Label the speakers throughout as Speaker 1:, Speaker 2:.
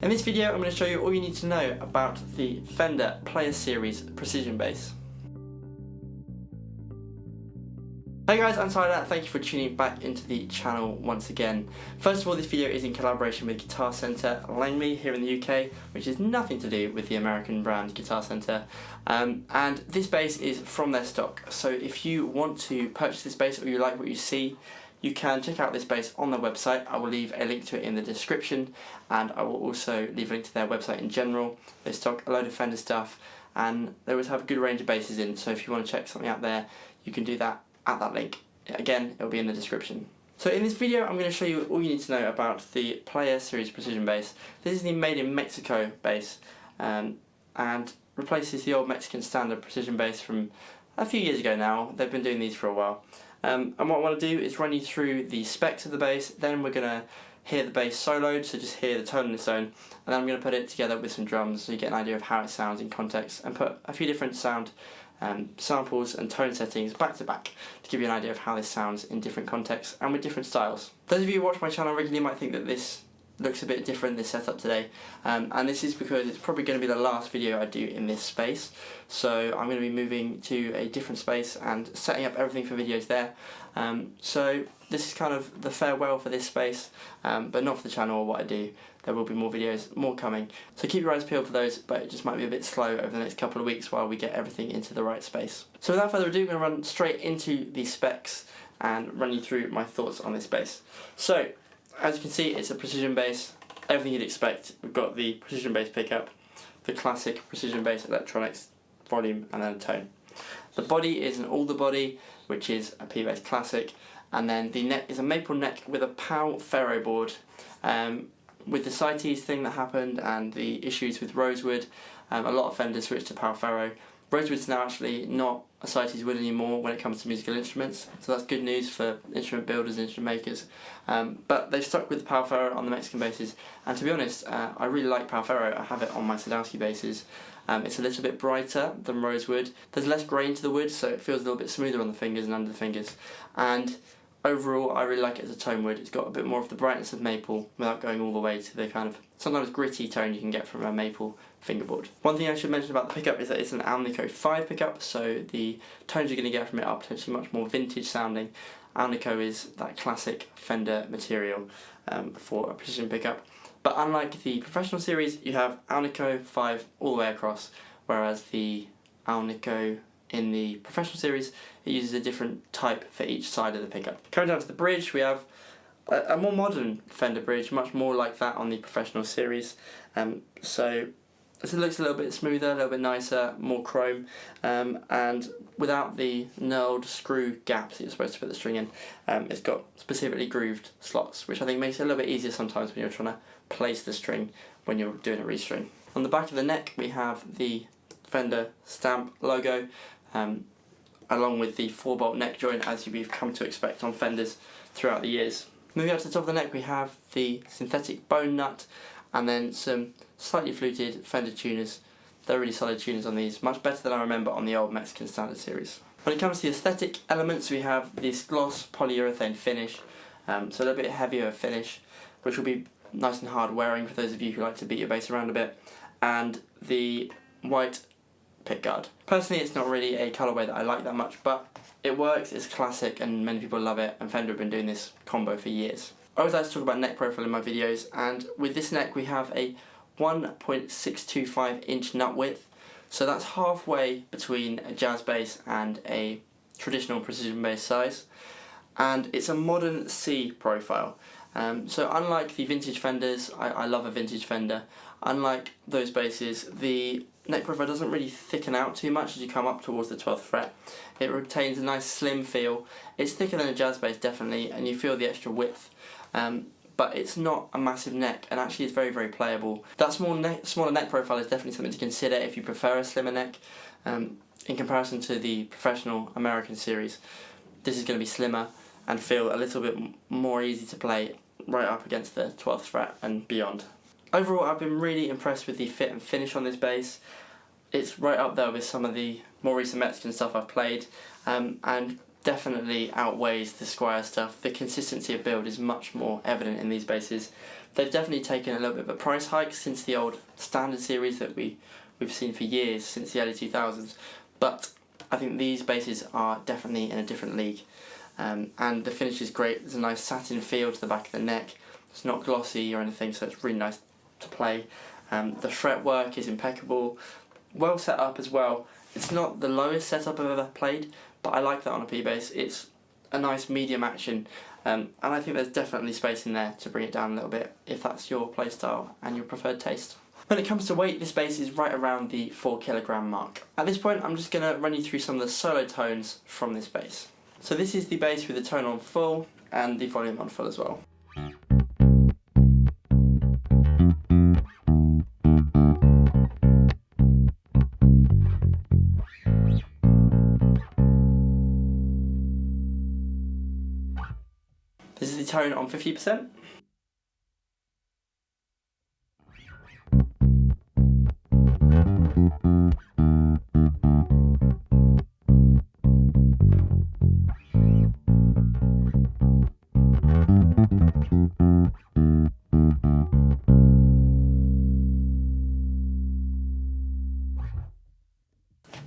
Speaker 1: In this video I'm going to show you all you need to know about the Fender Player Series Precision Bass. Hey guys, I'm Tyler, thank you for tuning back into the channel once again. First of all, this video is in collaboration with Guitar Centre Langley here in the UK, which is nothing to do with the American brand Guitar Centre. And this bass is from their stock, so if you want to purchase this bass or you like what you see, you can check out this bass on their website. I will leave a link to it in the description, and I will also leave a link to their website in general. They stock a load of Fender stuff and they always have a good range of basses in, so if you want to check something out there, you can do that at that link. Again, it will be in the description. So in this video I'm going to show you all you need to know about the Player Series Precision Bass. This is the made in Mexico bass and replaces the old Mexican standard precision bass from a few years ago now. They've been doing these for a while. And what I want to do is run you through the specs of the bass, then we're going to hear the bass soloed, so just hear the tone on its own, and then I'm going to put it together with some drums so you get an idea of how it sounds in context, and put a few different sound samples and tone settings back to back to give you an idea of how this sounds in different contexts and with different styles. Those of you who watch my channel regularly might think that this looks a bit different, this setup today, and this is because it's probably going to be the last video I do in this space, so I'm going to be moving to a different space and setting up everything for videos there. So this is kind of the farewell for this space, but not for the channel or what I do. There will be more videos, more coming, so keep your eyes peeled for those, but it just might be a bit slow over the next couple of weeks while we get everything into the right space. So without further ado, I'm going to run straight into the specs and run you through my thoughts on this bass. So as you can see, it's a precision bass, everything you'd expect. We've got the precision bass pickup, the classic precision bass electronics, volume and then a tone. The body is an alder body, which is a P-bass classic, and then the neck is a maple neck with a PAL ferro board. With the CITES thing that happened and the issues with rosewood, a lot of Fenders switched to PAL ferro. Rosewood's now actually not a CITES wood anymore when it comes to musical instruments, so that's good news for instrument builders and instrument makers. But they've stuck with the PAL ferro on the Mexican basses, and to be honest, I really like PAL ferro. I have it on my Sadowski basses. It's a little bit brighter than rosewood. There's less grain to the wood, so it feels a little bit smoother on the fingers and under the fingers. And overall, I really like it as a tone wood. It's got a bit more of the brightness of maple without going all the way to the kind of sometimes gritty tone you can get from a maple fingerboard. One thing I should mention about the pickup is that it's an Alnico 5 pickup, so the tones you're going to get from it are potentially much more vintage sounding. Alnico is that classic Fender material for a precision pickup. But unlike the professional series, you have Alnico 5 all the way across, whereas the Alnico in the professional series, it uses a different type for each side of the pickup. Coming down to the bridge, we have a more modern Fender bridge, much more like that on the professional series. So it looks a little bit smoother, a little bit nicer, more chrome, and without the knurled screw gaps that you're supposed to put the string in. It's got specifically grooved slots, which I think makes it a little bit easier sometimes when you're trying to place the string when you're doing a restring. On the back of the neck, we have the Fender stamp logo, along with the 4-bolt neck joint as you've come to expect on Fenders throughout the years. Moving up to the top of the neck, we have the synthetic bone nut and then some slightly fluted Fender tuners. They're really solid tuners on these, much better than I remember on the old Mexican standard series. When it comes to the aesthetic elements, we have this gloss polyurethane finish, so a little bit heavier finish, which will be nice and hard wearing for those of you who like to beat your bass around a bit, and the white pickguard. Personally, it's not really a colourway that I like that much, but it works, it's classic, and many people love it, and Fender have been doing this combo for years. I always like to talk about neck profile in my videos, and with this neck we have a 1.625 inch nut width, so that's halfway between a jazz bass and a traditional precision bass size, and it's a modern C profile. So unlike the vintage Fenders, I love a vintage Fender, unlike those basses, the neck profile doesn't really thicken out too much as you come up towards the 12th fret. It retains a nice slim feel. It's thicker than a jazz bass definitely, and you feel the extra width, but it's not a massive neck, and actually it's very, very playable. That smaller neck profile is definitely something to consider if you prefer a slimmer neck. In comparison to the professional American series, this is going to be slimmer and feel a little bit more easy to play right up against the 12th fret and beyond. Overall, I've been really impressed with the fit and finish on this bass. It's right up there with some of the more recent Mexican stuff I've played, and definitely outweighs the Squier stuff. The consistency of build is much more evident in these basses They've definitely taken a little bit of a price hike since the old standard series that we've seen for years, since the early 2000s, but I think these basses are definitely in a different league. And the finish is great. There's a nice satin feel to the back of the neck. It's not glossy or anything, so it's really nice to play. The fretwork is impeccable, well set up as well. It's not the lowest setup I've ever played, but I like that on a P-bass. It's a nice medium action, and I think there's definitely space in there to bring it down a little bit if that's your playstyle and your preferred taste. When it comes to weight, this bass is right around the 4 kilogram mark. At this point, I'm just going to run you through some of the solo tones from this bass. So this is the bass with the tone on full and the volume on full as well. This is the tone on 50%.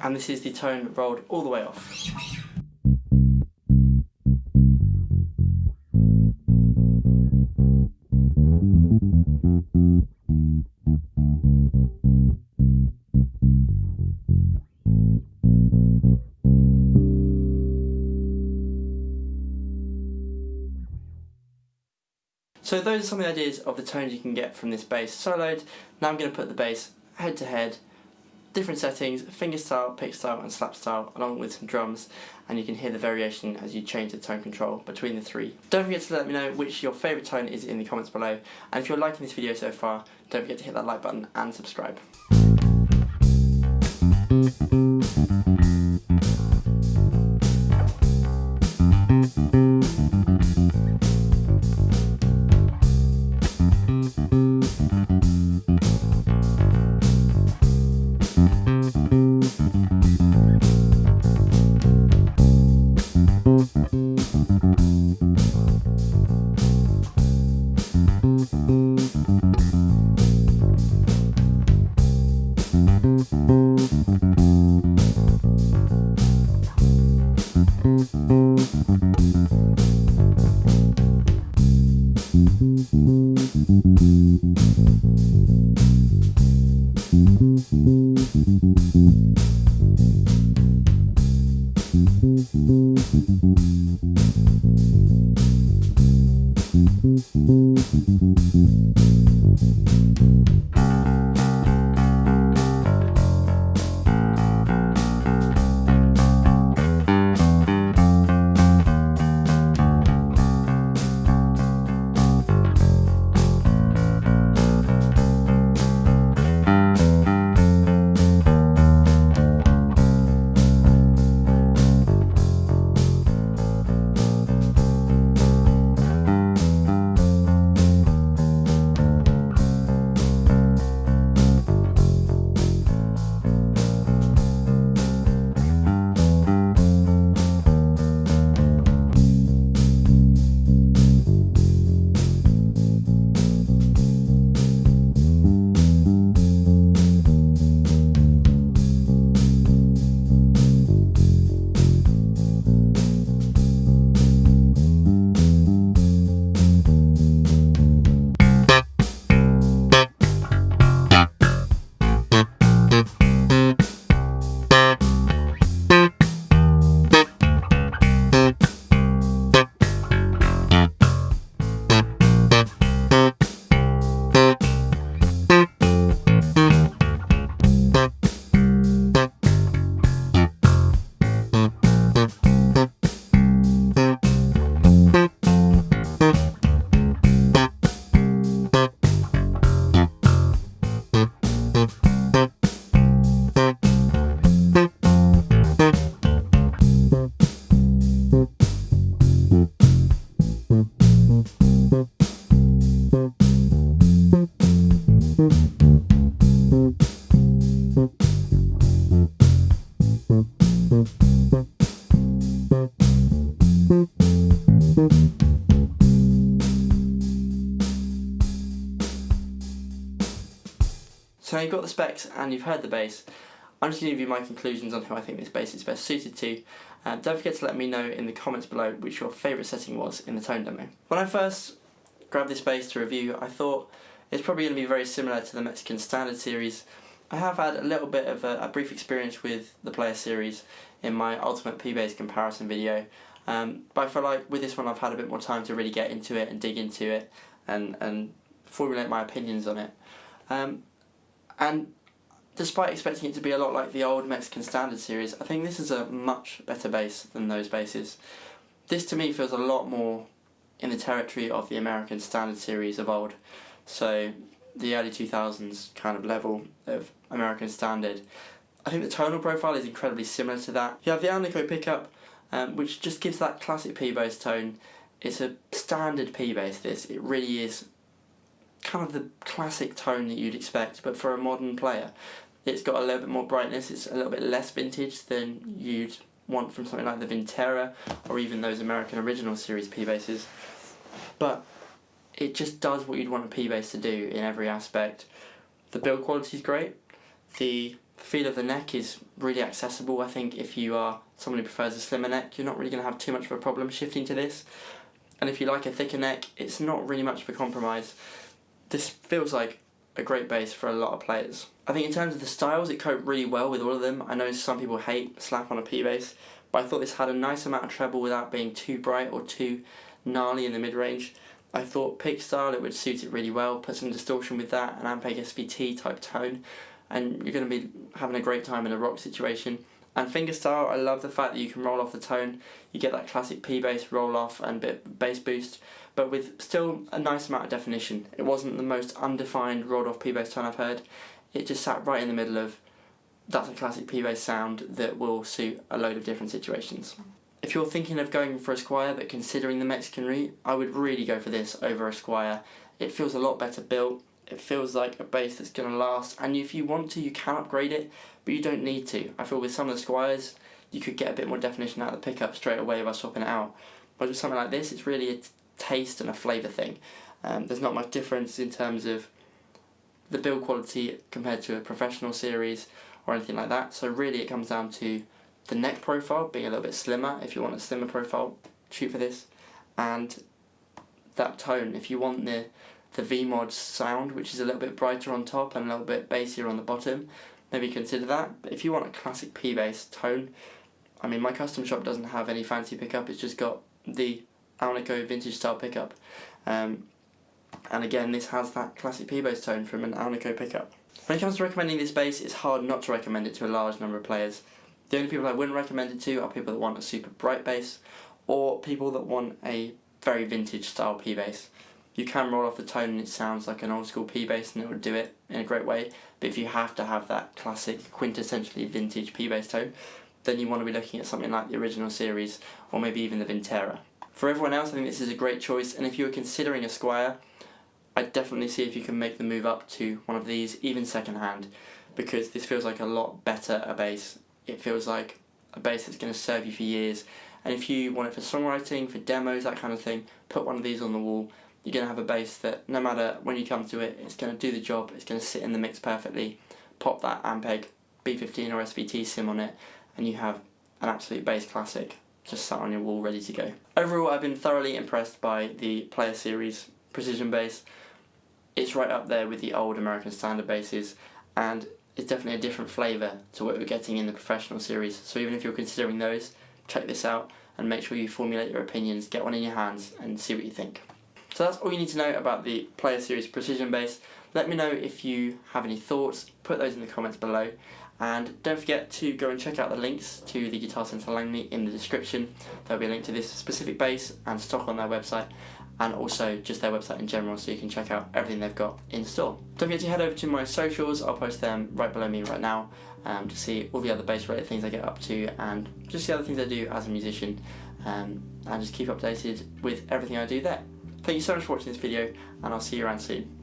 Speaker 1: And this is the tone rolled all the way off. So those are some of the ideas of the tones you can get from this bass soloed. Now I'm going to put the bass head to head, different settings, fingerstyle, pick style and slap style, along with some drums, and you can hear the variation as you change the tone control between the three. Don't forget to let me know which your favourite tone is in the comments below, and if you're liking this video so far, don't forget to hit that like button and subscribe. So now you've got the specs and you've heard the bass. I'm just going to give you my conclusions on who I think this bass is best suited to. Don't forget to let me know in the comments below which your favourite setting was in the tone demo. When I first grabbed this bass to review, I thought it's probably going to be very similar to the Mexican Standard series. I have had a little bit of a brief experience with the Player series in my Ultimate P-Bass comparison video, but I feel like with this one I've had a bit more time to really get into it and dig into it and formulate my opinions on it. And despite expecting it to be a lot like the old Mexican Standard series, I think this is a much better bass than those basses. This to me feels a lot more in the territory of the American Standard series of old, so the early 2000s kind of level of American Standard. I think the tonal profile is incredibly similar to that. You have the Alnico pickup, which just gives that classic P-bass tone. It's a standard P-bass, this. It really is kind of the classic tone that you'd expect, but for a modern player. It's got a little bit more brightness, it's a little bit less vintage than you'd want from something like the Vintera or even those American Original Series P-basses. But it just does what you'd want a P-bass to do in every aspect. The build quality is great. The feel of the neck is really accessible. I think if you are someone who prefers a slimmer neck, you're not really going to have too much of a problem shifting to this. And if you like a thicker neck, it's not really much of a compromise. This feels like a great bass for a lot of players. I think in terms of the styles, it coped really well with all of them. I know some people hate slap on a P-bass, but I thought this had a nice amount of treble without being too bright or too gnarly in the mid-range. I thought pick style, it would suit it really well, put some distortion with that, an Ampeg SVT type tone, and you're going to be having a great time in a rock situation. And fingerstyle, I love the fact that you can roll off the tone. You get that classic P-bass roll off and bit of bass boost, but with still a nice amount of definition. It wasn't the most undefined rolled off P-bass tone I've heard. It just sat right in the middle of, that's a classic P-bass sound that will suit a load of different situations. If you're thinking of going for a Squier but considering the Mexican route, I would really go for this over a Squier. It feels a lot better built. It feels like a bass that's going to last, and if you want to, you can upgrade it, but you don't need to. I feel with some of the Squiers, you could get a bit more definition out of the pickup straight away by swapping it out. But with something like this, it's really a taste and a flavour thing. There's not much difference in terms of the build quality compared to a professional series or anything like that, so really it comes down to the neck profile being a little bit slimmer. If you want a slimmer profile, shoot for this, and that tone. If you want the V-mod sound, which is a little bit brighter on top and a little bit bassier on the bottom, maybe consider that. But if you want a classic P-bass tone, I mean, my custom shop doesn't have any fancy pickup, it's just got the Alnico vintage style pickup. And again, this has that classic P-bass tone from an Alnico pickup. When it comes to recommending this bass, it's hard not to recommend it to a large number of players. The only people I wouldn't recommend it to are people that want a super bright bass, or people that want a very vintage style P-bass. You can roll off the tone and it sounds like an old school P-bass and it would do it in a great way, but if you have to have that classic quintessentially vintage P-bass tone, then you want to be looking at something like the Original Series or maybe even the Vintera. For everyone else, I think this is a great choice, and if you were considering a Squier, I'd definitely see if you can make the move up to one of these, even second hand, because this feels like a lot better a bass. It feels like a bass that's going to serve you for years, and if you want it for songwriting, for demos, that kind of thing, put one of these on the wall. You're going to have a bass that, no matter when you come to it, it's going to do the job, it's going to sit in the mix perfectly. Pop that Ampeg B15 or SVT sim on it, and you have an absolute bass classic just sat on your wall ready to go. Overall, I've been thoroughly impressed by the Player Series Precision Bass. It's right up there with the old American Standard basses, and it's definitely a different flavour to what we're getting in the Professional Series. So even if you're considering those, check this out and make sure you formulate your opinions, get one in your hands and see what you think. So that's all you need to know about the Player Series Precision Bass. Let me know if you have any thoughts, put those in the comments below, and don't forget to go and check out the links to the Guitar Centre Langley in the description. There'll be a link to this specific bass and stock on their website, and also just their website in general, so you can check out everything they've got in store. Don't forget to head over to my socials. I'll post them right below me right now to see all the other bass related things I get up to and just the other things I do as a musician, and just keep updated with everything I do there. Thank you so much for watching this video, and I'll see you around soon.